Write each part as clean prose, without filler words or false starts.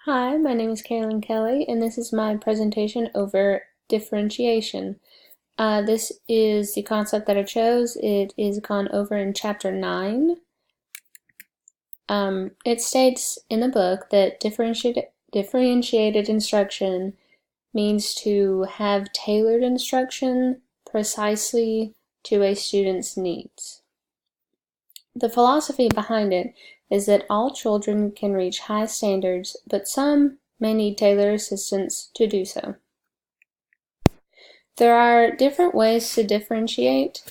Hi, my name is Carolyn Kelly, and this is my presentation over differentiation. This is the concept that I chose. It is gone over in Chapter 9. It states in the book that differentiated instruction means to have tailored instruction precisely to a student's needs. The philosophy behind it is that all children can reach high standards, but some may need tailored assistance to do so. There are different ways to differentiate.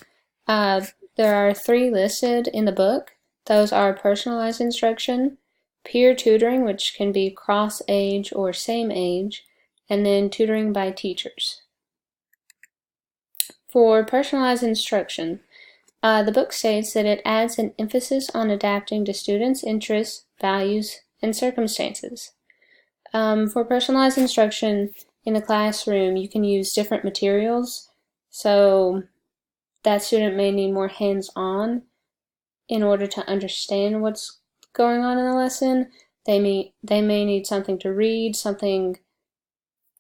There are 3 listed in the book. Those are personalized instruction, peer tutoring, which can be cross-age or same age, and then tutoring by teachers. For personalized instruction, the book states that it adds an emphasis on adapting to students' interests, values, and circumstances. For personalized instruction in the classroom, you can use different materials. So that student may need more hands-on in order to understand what's going on in the lesson. They may need something to read, something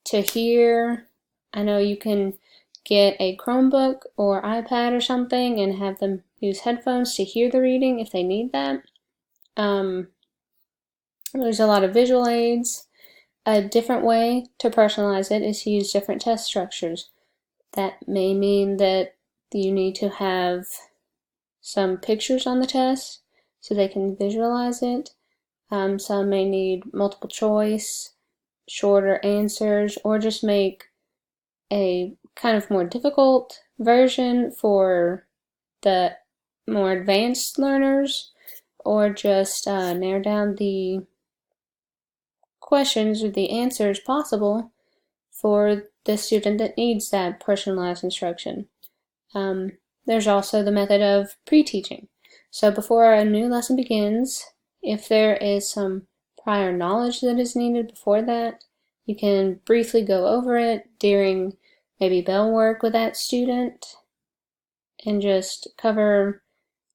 to hear. I know you can get a Chromebook or iPad or something and have them use headphones to hear the reading if they need that. There's a lot of visual aids. A different way to personalize it is to use different test structures. That may mean that you need to have some pictures on the test so they can visualize it. Some may need multiple choice, shorter answers, or just make a kind of more difficult version for the more advanced learners, or just narrow down the questions or the answers possible for the student that needs that personalized instruction. There's also the method of pre-teaching. So before a new lesson begins, if there is some prior knowledge that is needed before that, you can briefly go over it during maybe bell work with that student and just cover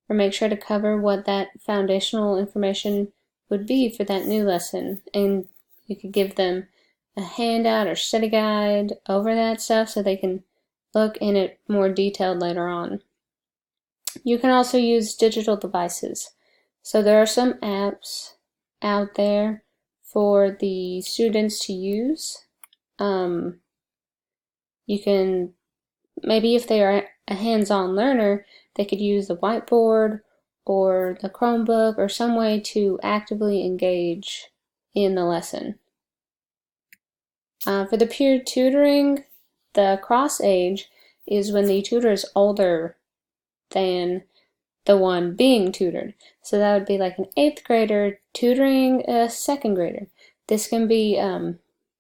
or make sure to cover what that foundational information would be for that new lesson. And you could give them a handout or study guide over that stuff so they can look in it more detailed later on. You can also use digital devices. So there are some apps out there for the students to use. You can, maybe if they are a hands-on learner, they could use the whiteboard or the Chromebook or some way to actively engage in the lesson. For the peer tutoring, the cross age is when the tutor is older than the one being tutored. So that would be like an 8th grader tutoring a 2nd grader. This can be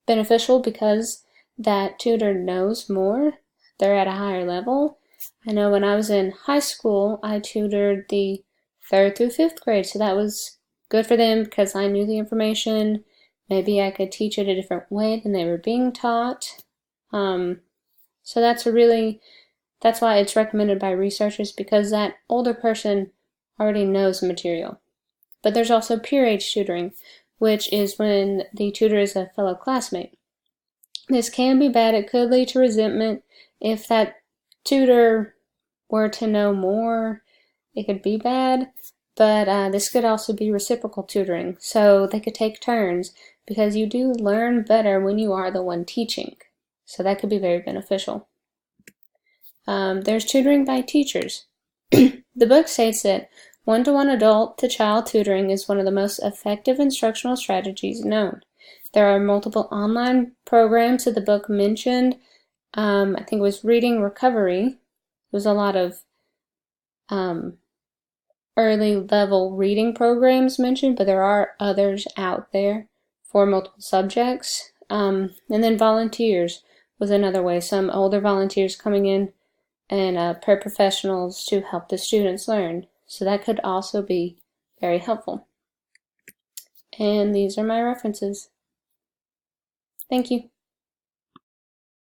beneficial because that tutor knows more. They're at a higher level. I know when I was in high school, I tutored the 3rd through 5th grade, so that was good for them because I knew the information. Maybe I could teach it a different way than they were being taught. So that's why it's recommended by researchers, because that older person already knows the material. But there's also peer age tutoring, which is when the tutor is a fellow classmate. This can be bad. It could lead to resentment. If that tutor were to know more, it could be bad. But this could also be reciprocal tutoring, so they could take turns, because you do learn better when you are the one teaching. So that could be very beneficial. There's tutoring by teachers. The book states that one-to-one adult-to-child tutoring is one of the most effective instructional strategies known. There are multiple online programs that the book mentioned. I think it was Reading Recovery. There was a lot of early level reading programs mentioned, but there are others out there for multiple subjects. And then volunteers was another way. Some older volunteers coming in and paraprofessionals to help the students learn. So that could also be very helpful. And these are my references. Thank you.